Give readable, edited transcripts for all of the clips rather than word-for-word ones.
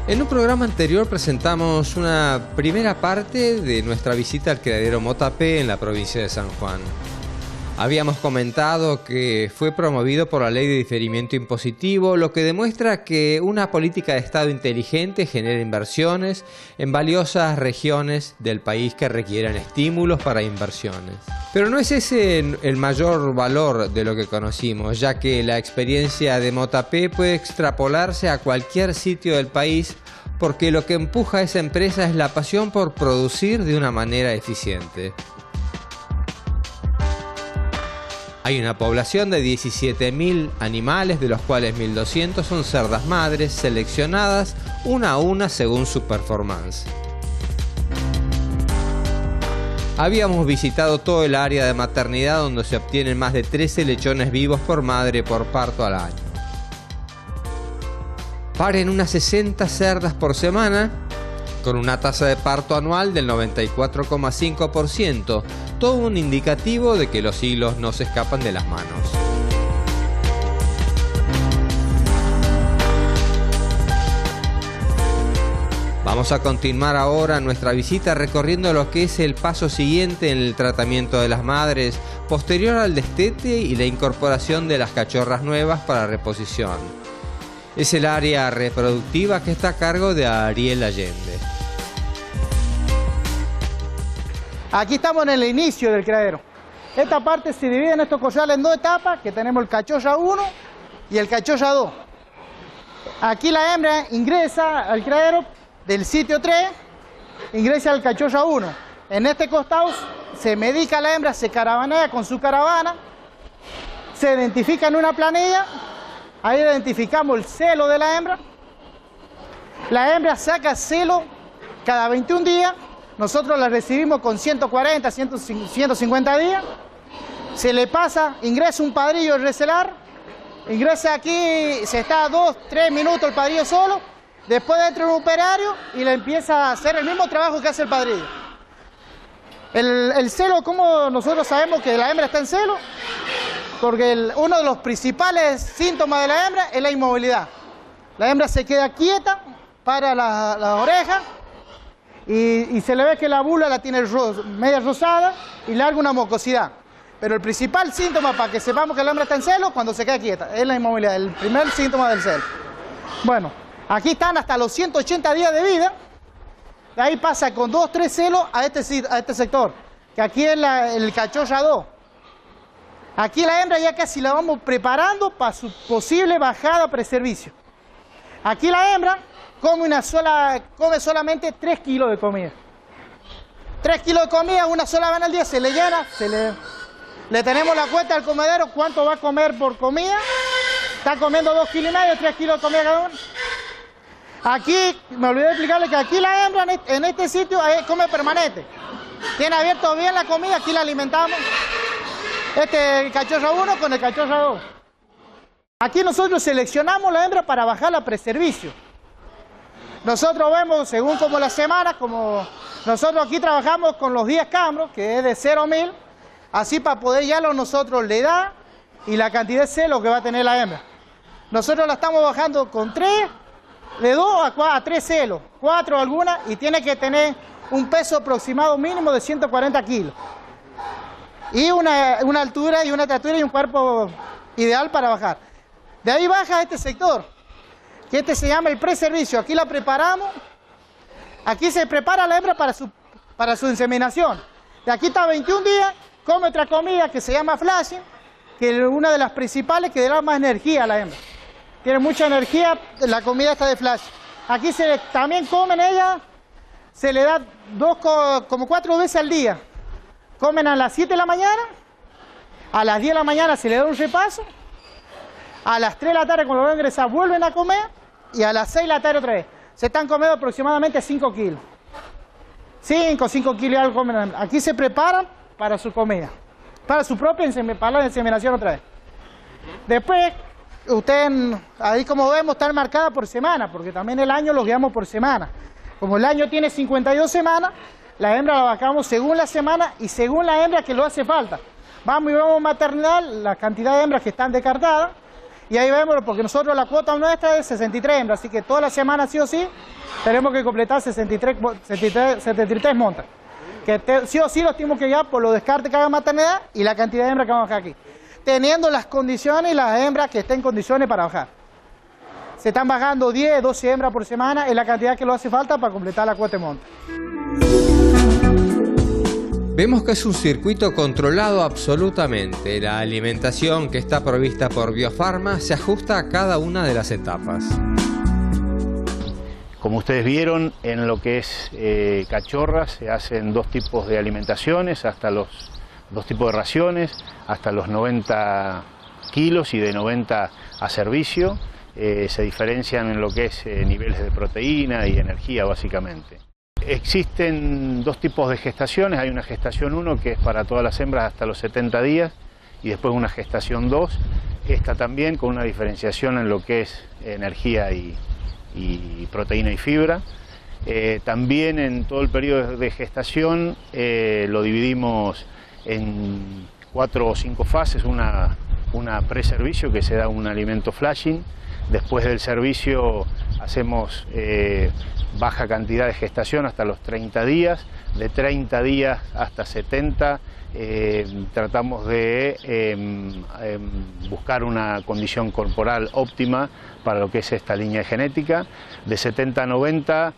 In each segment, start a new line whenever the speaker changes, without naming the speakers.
En un programa anterior presentamos una primera parte de nuestra visita al criadero Motapé en la provincia de San Juan. Habíamos comentado que fue promovido por la ley de diferimiento impositivo, lo que demuestra que una política de Estado inteligente genera inversiones en valiosas regiones del país que requieren estímulos para inversiones. Pero no es ese el mayor valor de lo que conocimos, ya que la experiencia de Motapé puede extrapolarse a cualquier sitio del país, porque lo que empuja a esa empresa es la pasión por producir de una manera eficiente. Hay una población de 17.000 animales, de los cuales 1.200 son cerdas madres, seleccionadas una a una según su performance. Habíamos visitado todo el área de maternidad, donde se obtienen más de 13 lechones vivos por madre por parto al año. Paren unas 60 cerdas por semana, con una tasa de parto anual del 94,5%, todo un indicativo de que los hilos no se escapan de las manos. Vamos a continuar ahora nuestra visita recorriendo lo que es el paso siguiente en el tratamiento de las madres, posterior al destete y la incorporación de las cachorras nuevas para reposición. Es el área reproductiva que está a cargo de Ariel Allende.
Aquí estamos en el inicio del criadero. Esta parte se divide en estos corrales en dos etapas, que tenemos el cacholla 1 y el cacholla 2. Aquí la hembra ingresa al criadero del sitio 3, ingresa al cacholla 1. En este costado se medica la hembra, se caravanea con su caravana, se identifica en una planilla, ahí identificamos el celo de la hembra. La hembra saca celo cada 21 días. Nosotros la recibimos con 140, 150 días. Se le pasa, ingresa un padrillo al recelar. Ingresa aquí, se está 2-3 minutos el padrillo solo. Después entra un operario y le empieza a hacer el mismo trabajo que hace el padrillo. El celo, ¿cómo nosotros sabemos que la hembra está en celo? Porque uno de los principales síntomas de la hembra es la inmovilidad. La hembra se queda quieta, para la oreja. Y se le ve que la bula la tiene media rosada y larga una mucosidad. Pero el principal síntoma para que sepamos que la hembra está en celo, cuando se queda quieta, es la inmovilidad, el primer síntoma del celo. Bueno, aquí están hasta los 180 días de vida. De ahí pasa con 2-3 celos a este sector, que aquí es el cacholla 2. Aquí la hembra ya casi la vamos preparando para su posible bajada a preservicio. Aquí la hembra come solamente 3 kilos de comida. 3 kilos de comida, una sola vez al día, se le llena, le tenemos la cuenta al comedero, cuánto va a comer por comida. Está comiendo 2,5 kilos, 3 kilos de comida cada uno. Aquí, me olvidé de explicarle que aquí la hembra en este sitio come permanente. Tiene abierto bien la comida, aquí la alimentamos. Este es el cacholla 1 con el cacholla 2. Aquí nosotros seleccionamos la hembra para bajar a preservicio. Nosotros vemos, según como la semana, como nosotros aquí trabajamos con los 10 cambros, que es de 0 a 1000, así para poder ya nosotros la edad y la cantidad de celo que va a tener la hembra. Nosotros la estamos bajando con 3, de 2 a 3 celos, 4 algunas, y tiene que tener un peso aproximado mínimo de 140 kilos. Y una altura y una estatura y un cuerpo ideal para bajar. De ahí baja este sector, que este se llama el preservicio. Aquí la preparamos, aquí se prepara la hembra para su inseminación. De aquí está 21 días, come otra comida que se llama flashing, que es una de las principales que da más energía a la hembra. Tiene mucha energía la comida esta de flash. Aquí también comen ellas, se le da como 4 veces al día. Comen a las 7 de la mañana, a las 10 de la mañana se le da un repaso, a las 3 de la tarde cuando van a ingresar vuelven a comer y a las 6 de la tarde otra vez. Se están comiendo aproximadamente 5 kilos. 5 kilos y algo comen. Aquí se preparan para su comida, para su propia para la inseminación otra vez. Después, ahí como vemos, están marcadas por semana, porque también el año los guiamos por semana. Como el año tiene 52 semanas, la hembra la bajamos según la semana y según la hembra que lo hace falta. Vamos y vemos maternidad, la cantidad de hembras que están descartadas, Y ahí vemos, porque nosotros la cuota nuestra es 63 hembras, así que toda la semana sí o sí tenemos que completar 73 montas. Que sí o sí los tenemos que llevar por los descartes que haga maternidad y la cantidad de hembras que vamos a bajar aquí. Teniendo las condiciones y las hembras que estén en condiciones para bajar. Se están bajando 10, 12 hembras por semana, es la cantidad que lo hace falta para completar la cuota de monta.
Vemos que es un circuito controlado absolutamente. La alimentación que está provista por Biofarma se ajusta a cada una de las etapas.
Como ustedes vieron, en lo que es cachorras se hacen dos tipos de alimentaciones, hasta los dos tipos de raciones, hasta los 90 kilos y de 90 a servicio. Se diferencian en lo que es niveles de proteína y energía básicamente. Existen dos tipos de gestaciones, hay una gestación 1 que es para todas las hembras hasta los 70 días y después una gestación 2, esta también con una diferenciación en lo que es energía y proteína y fibra. También en todo el periodo de gestación lo dividimos en 4 o 5 fases, una pre-servicio que se da un alimento flashing, después del servicio hacemos baja cantidad de gestación hasta los 30 días, de 30 días hasta 70 tratamos de buscar una condición corporal óptima para lo que es esta línea genética. De 70 a 90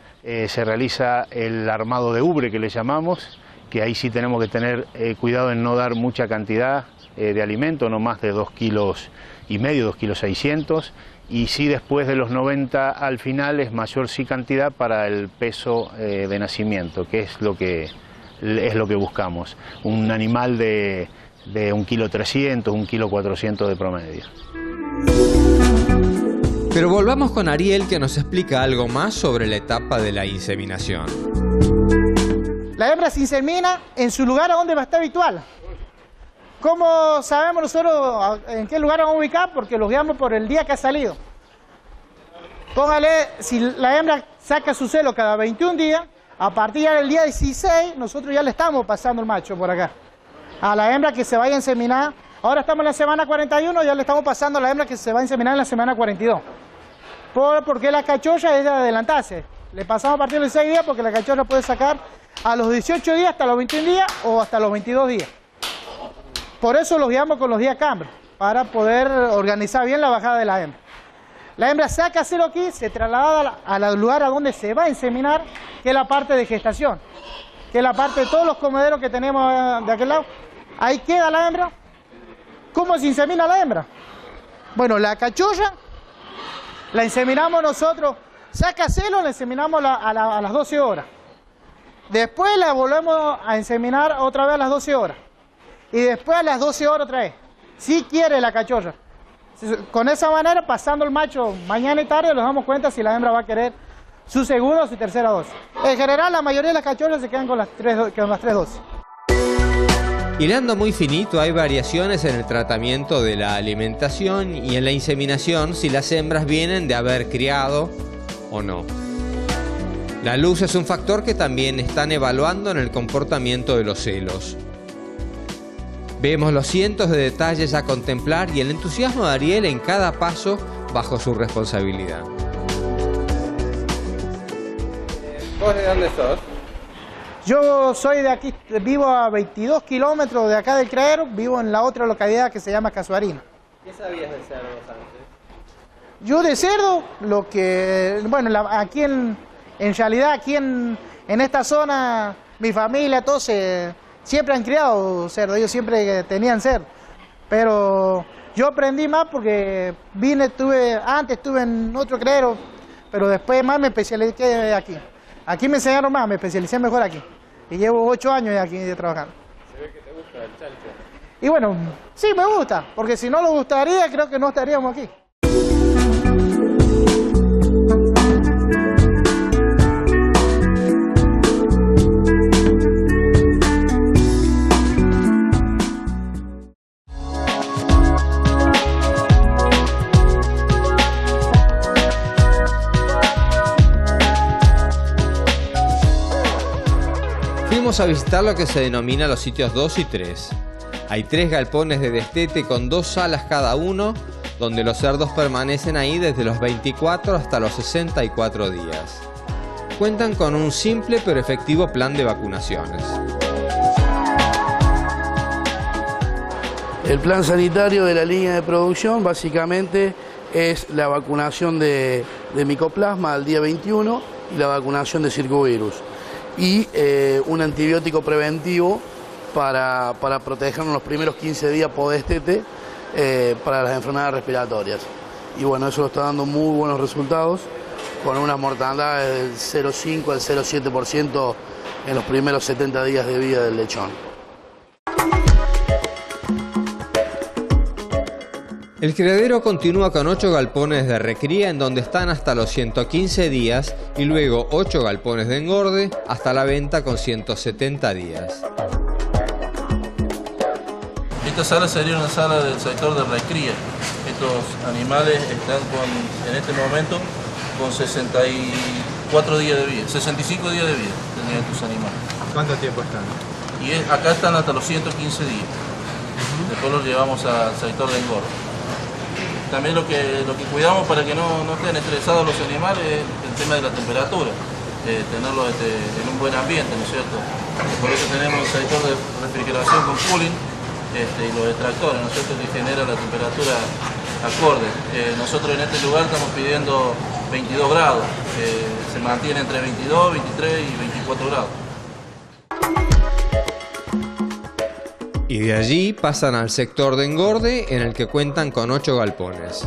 se realiza el armado de ubre que le llamamos, que ahí sí tenemos que tener cuidado en no dar mucha cantidad de alimento, no más de 2,5 kilos, 2,6 kilos. Y sí, después de los 90 al final es mayor sí cantidad para el peso de nacimiento, que es lo que buscamos. Un animal de 1,3 kilos, 1,4 kilos de promedio.
Pero volvamos con Ariel, que nos explica algo más sobre la etapa de la inseminación.
La hembra se insemina en su lugar a donde va a estar habitual. ¿Cómo sabemos nosotros en qué lugar vamos a ubicar? Porque los guiamos por el día que ha salido. Póngale, si la hembra saca su celo cada 21 días, a partir del día 16, nosotros ya le estamos pasando el macho por acá. A la hembra que se vaya a inseminar, ahora estamos en la semana 41, ya le estamos pasando a la hembra que se va a inseminar en la semana 42. Porque la cachorra es de adelantarse. Le pasamos a partir de los 6 días porque la cachorra puede sacar a los 18 días, hasta los 21 días o hasta los 22 días. Por eso los guiamos con los días cambio, para poder organizar bien la bajada de la hembra. La hembra saca celo aquí, se traslada al lugar a donde se va a inseminar, que es la parte de gestación, que es la parte de todos los comederos que tenemos de aquel lado. Ahí queda la hembra. ¿Cómo se insemina la hembra? Bueno, la cachorra la inseminamos nosotros, saca celo, la inseminamos a las 12 horas. Después la volvemos a inseminar otra vez a las 12 horas. Y después a las 12 horas otra vez, si quiere la cachorra. Con esa manera, pasando el macho mañana y tarde, nos damos cuenta si la hembra va a querer su segunda o su tercera dosis. En general, la mayoría de las cachorras se quedan con las tres dosis.
Hilando muy finito, hay variaciones en el tratamiento de la alimentación y en la inseminación si las hembras vienen de haber criado o no. La luz es un factor que también están evaluando en el comportamiento de los celos. Vemos los cientos de detalles a contemplar y el entusiasmo de Ariel en cada paso bajo su responsabilidad. ¿Vos de dónde sos?
Yo soy de aquí, vivo a 22 kilómetros de acá del criadero, vivo en la otra localidad que se llama Casuarina.
¿Qué sabías de cerdos antes?
Yo de cerdo, lo que, bueno, aquí en realidad, aquí en esta zona, mi familia, todos siempre han criado cerdo, ellos siempre tenían cerdo. Pero yo aprendí más porque antes estuve en otro criadero, pero después más me especialicé aquí. Aquí me enseñaron más, me especialicé mejor aquí. Y llevo 8 años aquí trabajando.
Se ve que te gusta el chancho.
Y bueno, sí me gusta, porque si no lo gustaría, creo que no estaríamos aquí.
Fuimos a visitar lo que se denomina los sitios 2 y 3. Hay 3 galpones de destete con 2 salas cada uno, donde los cerdos permanecen ahí desde los 24 hasta los 64 días. Cuentan con un simple pero efectivo plan de vacunaciones.
El plan sanitario de la línea de producción básicamente es la vacunación de micoplasma al día 21 y la vacunación de circovirus y un antibiótico preventivo para protegernos los primeros 15 días post-destete para las enfermedades respiratorias. Y bueno, eso está dando muy buenos resultados, con una mortandad del 0,5 al 0,7% en los primeros 70 días de vida del lechón.
El criadero continúa con 8 galpones de recría en donde están hasta los 115 días y luego 8 galpones de engorde hasta la venta con 170 días.
Esta sala sería una sala del sector de recría. Estos animales están en este momento con 64 días de vida, 65 días de vida tendrían estos animales.
¿Cuánto tiempo están?
Y acá están hasta los 115 días. Después los llevamos al sector de engorde. También lo que cuidamos para que no estén estresados los animales es el tema de la temperatura, tenerlos en un buen ambiente, ¿no es cierto? Por eso tenemos el sector de refrigeración con cooling y los extractores, ¿no es cierto?, que genera la temperatura acorde. Nosotros en este lugar estamos pidiendo 22 grados, se mantiene entre 22, 23 y 24 grados.
Y de allí pasan al sector de engorde en el que cuentan con 8 galpones.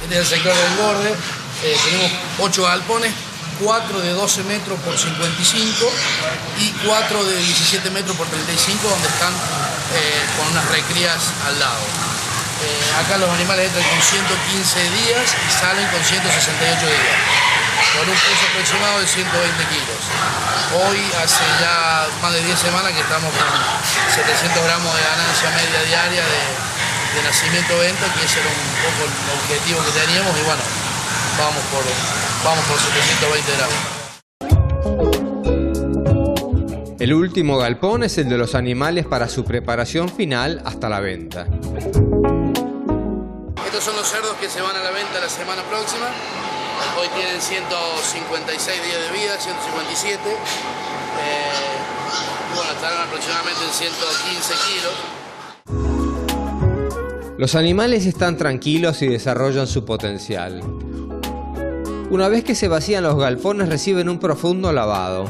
Este es el sector de engorde, tenemos 8 galpones, 4 de 12 metros por 55 y 4 de 17 metros por 35 donde están con unas recrías al lado. Acá los animales entran con 115 días y salen con 168 días, con un peso aproximado de 120 kilos. Hoy hace ya más de 10 semanas que estamos con 700 gramos de ganancia media diaria de nacimiento-venta, que ese era un poco el objetivo que teníamos y bueno, vamos por 720 gramos.
El último galpón es el de los animales para su preparación final hasta la venta.
Estos son los cerdos que se van a la venta la semana próxima. Hoy tienen 156 días de vida, 157. Bueno, estarán aproximadamente en 115 kilos.
Los animales están tranquilos y desarrollan su potencial. Una vez que se vacían los galpones reciben un profundo lavado.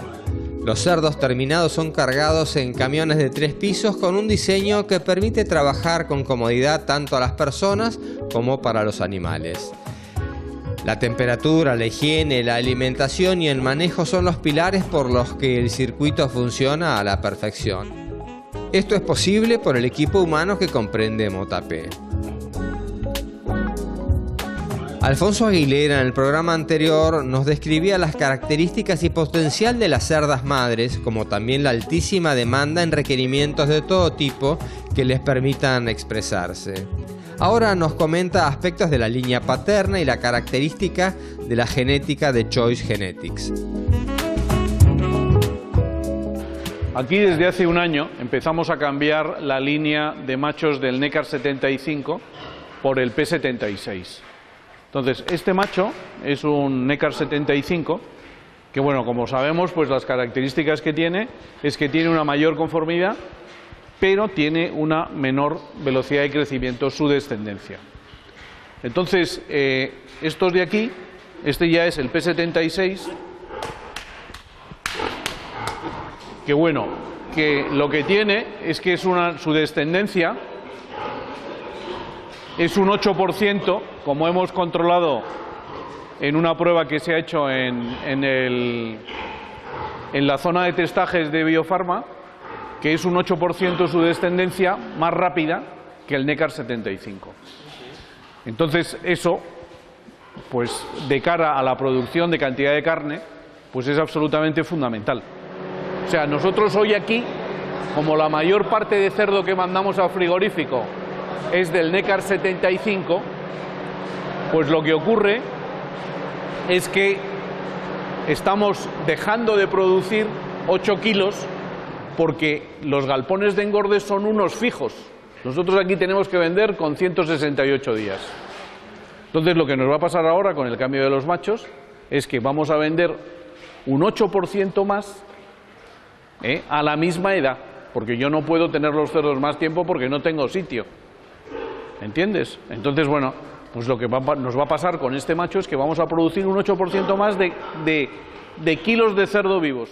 Los cerdos terminados son cargados en camiones de 3 pisos con un diseño que permite trabajar con comodidad tanto a las personas como para los animales. La temperatura, la higiene, la alimentación y el manejo son los pilares por los que el circuito funciona a la perfección. Esto es posible por el equipo humano que comprende Motapé. Alfonso Aguilera en el programa anterior nos describía las características y potencial de las cerdas madres, como también la altísima demanda en requerimientos de todo tipo que les permitan expresarse. Ahora nos comenta aspectos de la línea paterna y la característica de la genética de Choice Genetics.
Aquí desde hace un año empezamos a cambiar la línea de machos del Neckar 75 por el P76. Entonces, este macho es un Neckar 75 que, bueno, como sabemos, pues las características que tiene es que tiene una mayor conformidad, pero tiene una menor velocidad de crecimiento, su descendencia. Entonces, estos de aquí, este ya es el P76, que bueno, que lo que tiene es que es su descendencia es un 8%, como hemos controlado en una prueba que se ha hecho en la zona de testajes de Biofarma, que es un 8% su descendencia más rápida que el Neckar 75. Entonces eso, pues de cara a la producción de cantidad de carne, pues es absolutamente fundamental. O sea, nosotros hoy aquí, como la mayor parte de cerdo que mandamos al frigorífico es del Neckar 75, pues lo que ocurre es que estamos dejando de producir 8 kilos porque los galpones de engorde son unos fijos. Nosotros aquí tenemos que vender con 168 días. Entonces lo que nos va a pasar ahora con el cambio de los machos es que vamos a vender un 8% más a la misma edad, porque yo no puedo tener los cerdos más tiempo porque no tengo sitio. ¿Entiendes? Entonces, bueno, pues lo que nos va a pasar con este macho es que vamos a producir un 8% más de kilos de cerdo vivos.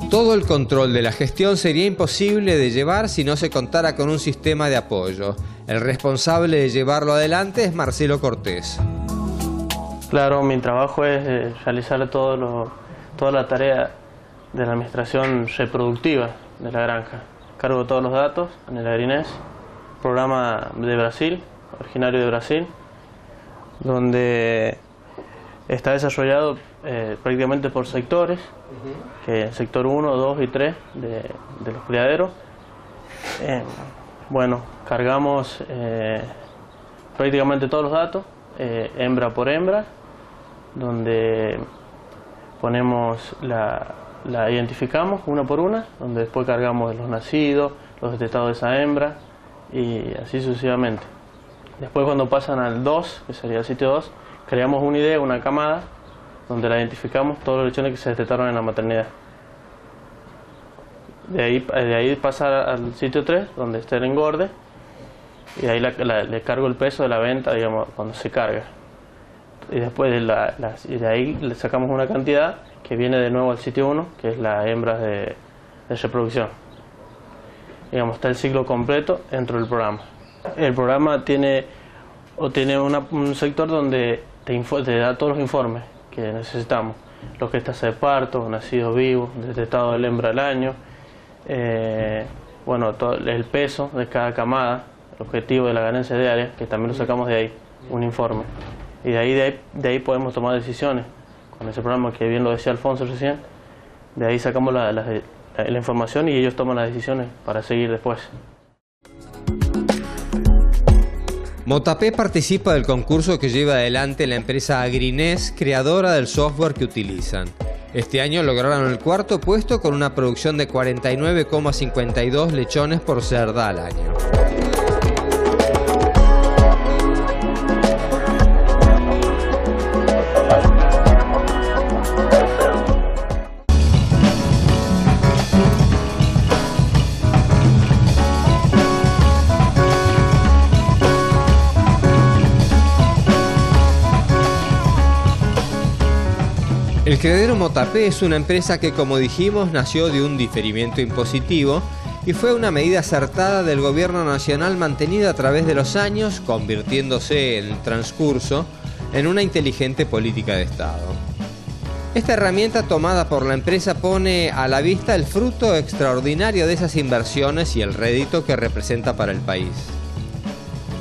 Todo el control de la gestión sería imposible de llevar si no se contara con un sistema de apoyo. El responsable de llevarlo adelante es Marcelo Cortés.
Claro, mi trabajo es realizar toda la tarea de la administración reproductiva de la granja. Cargo de todos los datos en el Agrinés, programa de Brasil, originario de Brasil, donde está desarrollado prácticamente por sectores, que sector 1, 2 y 3 de los criaderos. Bueno, cargamos prácticamente todos los datos, hembra por hembra, donde ponemos la identificamos una por una, donde después cargamos los nacidos, los detectados de esa hembra y así sucesivamente. Después, cuando pasan al 2, que sería el sitio 2, creamos una idea, una camada, donde la identificamos todos los lechones que se detectaron en la maternidad. De ahí pasar al sitio 3, donde está el engorde, y ahí le cargo el peso de la venta, digamos, cuando se carga. Y después de ahí le sacamos una cantidad que viene de nuevo al sitio 1, que es las hembras de reproducción. Digamos, está el ciclo completo dentro del programa. El programa tiene un sector donde te da todos los informes que necesitamos. Lo que está de parto, nacidos vivos, detectado del hembra al año, bueno, todo el peso de cada camada, el objetivo de la ganancia diaria, que también lo sacamos de ahí, un informe. Y de ahí podemos tomar decisiones. Con ese programa que bien lo decía Alfonso recién, de ahí sacamos la información y ellos toman las decisiones para seguir después.
Motapé participa del concurso que lleva adelante la empresa Agrinés, creadora del software que utilizan. Este año lograron el cuarto puesto con una producción de 49,52 lechones por cerda al año. El criadero Motapé es una empresa que, como dijimos, nació de un diferimiento impositivo y fue una medida acertada del gobierno nacional mantenida a través de los años, convirtiéndose en el transcurso en una inteligente política de Estado. Esta herramienta tomada por la empresa pone a la vista el fruto extraordinario de esas inversiones y el rédito que representa para el país.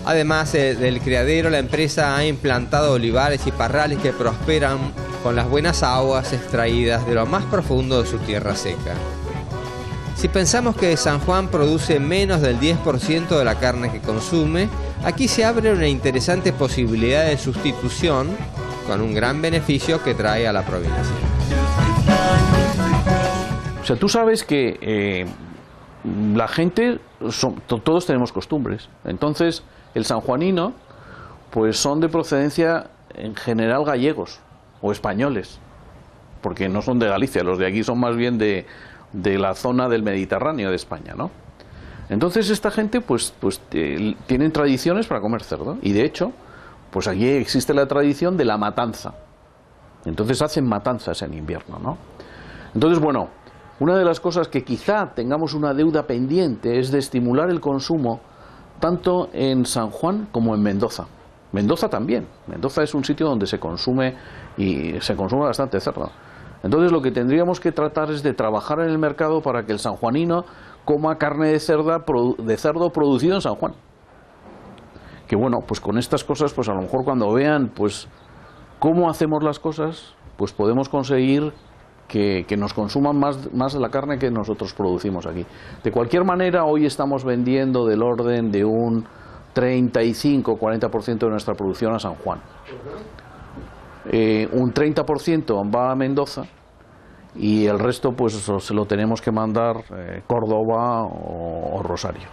Además del criadero, la empresa ha implantado olivares y parrales que prosperan con las buenas aguas extraídas de lo más profundo de su tierra seca. Si pensamos que San Juan produce menos del 10% de la carne que consume, aquí se abre una interesante posibilidad de sustitución con un gran beneficio que trae a la provincia.
O sea, tú sabes que la gente, todos tenemos costumbres. Entonces, el sanjuanino, pues son de procedencia en general gallegos o españoles, porque no son de Galicia, los de aquí son más bien de la zona del Mediterráneo de España, ¿no? Entonces esta gente pues tienen tradiciones para comer cerdo, y de hecho pues aquí existe la tradición de la matanza. Entonces hacen matanzas en invierno, ¿no? Entonces, bueno, una de las cosas que quizá tengamos una deuda pendiente es de estimular el consumo tanto en San Juan como en Mendoza. Mendoza también. Mendoza es un sitio donde se consume y se consume bastante cerdo. Entonces lo que tendríamos que tratar es de trabajar en el mercado para que el sanjuanino coma carne de cerdo producido en San Juan. Que bueno, pues con estas cosas, pues a lo mejor cuando vean pues cómo hacemos las cosas, pues podemos conseguir que nos consuman más de la carne que nosotros producimos aquí. De cualquier manera, hoy estamos vendiendo del orden de un 35-40% de nuestra producción a San Juan. Un 30% va a Mendoza y el resto pues eso, se lo tenemos que mandar Córdoba o Rosario.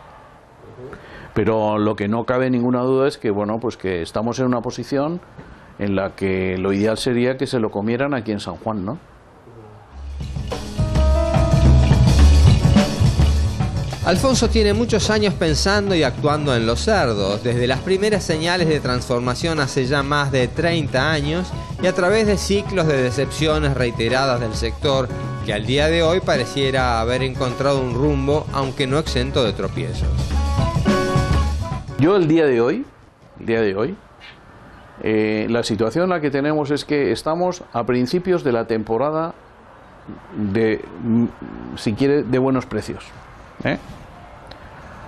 Pero lo que no cabe ninguna duda es que, bueno, pues que estamos en una posición en la que lo ideal sería que se lo comieran aquí en San Juan, ¿no?
Alfonso tiene muchos años pensando y actuando en los cerdos, desde las primeras señales de transformación hace ya más de 30 años y a través de ciclos de decepciones reiteradas del sector que al día de hoy pareciera haber encontrado un rumbo, aunque no exento de tropiezos.
Yo el día de hoy, la situación en la que tenemos es que estamos a principios de la temporada de, si quiere, de buenos precios.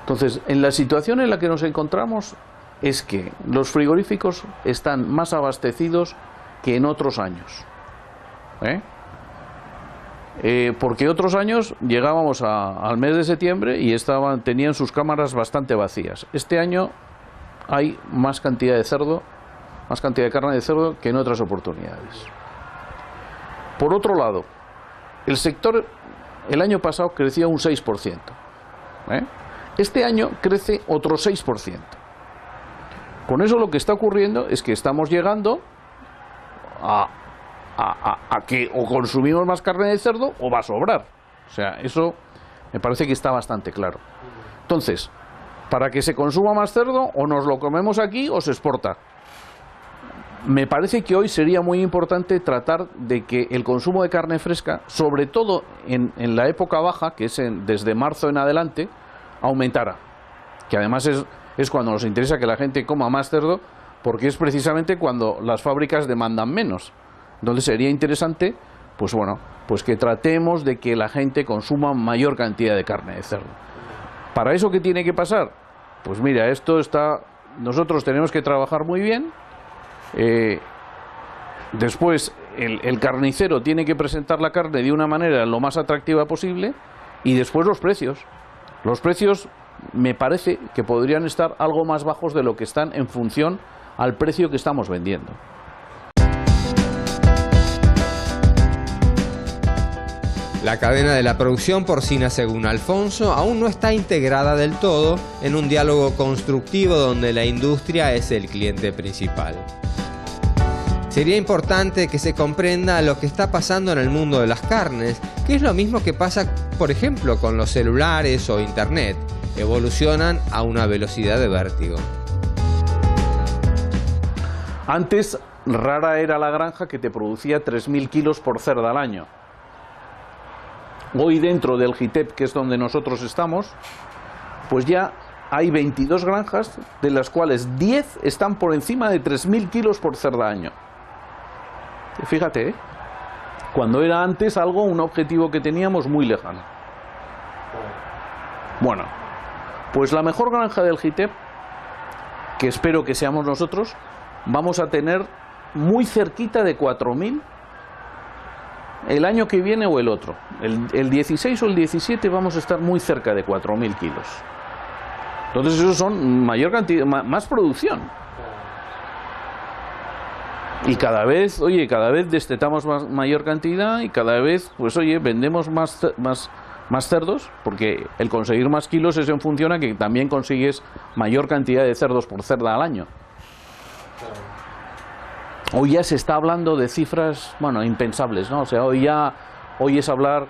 Entonces, en la situación en la que nos encontramos es que los frigoríficos están más abastecidos que en otros años. Porque otros años llegábamos al mes de septiembre y tenían sus cámaras bastante vacías. Este año hay más cantidad de cerdo, más cantidad de carne de cerdo que en otras oportunidades. Por otro lado, el sector el año pasado crecía un 6%. Este año crece otro 6%. Con eso lo que está ocurriendo es que estamos llegando a que o consumimos más carne de cerdo o va a sobrar. O sea, eso me parece que está bastante claro. Entonces, para que se consuma más cerdo, o nos lo comemos aquí o se exporta. Me parece que hoy sería muy importante tratar de que el consumo de carne fresca, sobre todo en la época baja, que es desde marzo en adelante, aumentara. Que además es cuando nos interesa que la gente coma más cerdo, porque es precisamente cuando las fábricas demandan menos. Entonces sería interesante, pues bueno, pues que tratemos de que la gente consuma mayor cantidad de carne de cerdo. ¿Para eso qué tiene que pasar? Pues mira, nosotros tenemos que trabajar muy bien. Después el carnicero tiene que presentar la carne de una manera lo más atractiva posible, y después los precios. Los precios me parece que podrían estar algo más bajos de lo que están en función al precio que estamos vendiendo.
La cadena de la producción porcina, según Alfonso, aún no está integrada del todo en un diálogo constructivo donde la industria es el cliente principal. Sería importante que se comprenda lo que está pasando en el mundo de las carnes, que es lo mismo que pasa, por ejemplo, con los celulares o internet. Evolucionan a una velocidad de vértigo.
Antes, rara era la granja que te producía 3.000 kilos por cerda al año. Hoy, dentro del GITEP, que es donde nosotros estamos, pues ya hay 22 granjas, de las cuales 10 están por encima de 3.000 kilos por cerda al año. Fíjate, cuando era antes un objetivo que teníamos muy lejano. Bueno, pues la mejor granja del GITEP, que espero que seamos nosotros, vamos a tener muy cerquita de 4.000 el año que viene o el otro. El 16 o el 17 vamos a estar muy cerca de 4.000 kilos. Entonces eso son mayor cantidad, más producción. Y cada vez destetamos mayor cantidad y cada vez, pues oye, vendemos más cerdos, porque el conseguir más kilos es en función a que también consigues mayor cantidad de cerdos por cerda al año. Hoy ya se está hablando de cifras, bueno, impensables, ¿no? O sea, hoy es hablar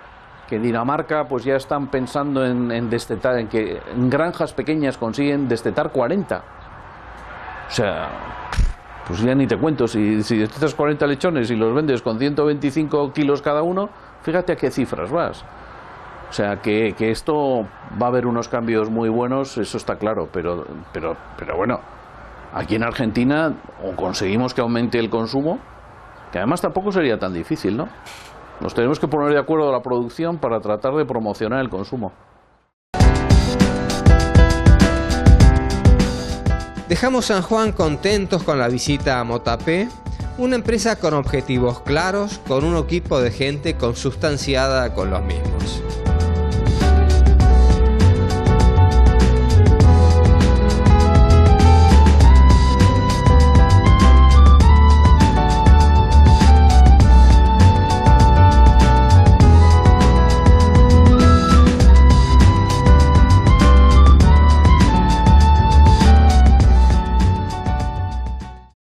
que en Dinamarca pues ya están pensando en destetar, en que en granjas pequeñas consiguen destetar 40. O sea, pues ya ni te cuento, si destetas 40 lechones y los vendes con 125 kilos cada uno, fíjate a qué cifras vas. O sea, que esto va a haber unos cambios muy buenos, eso está claro, pero bueno, aquí en Argentina o conseguimos que aumente el consumo, que además tampoco sería tan difícil, ¿no? Nos tenemos que poner de acuerdo a la producción para tratar de promocionar el consumo.
Dejamos San Juan contentos con la visita a Motapé, una empresa con objetivos claros, con un equipo de gente consustanciada con los mismos.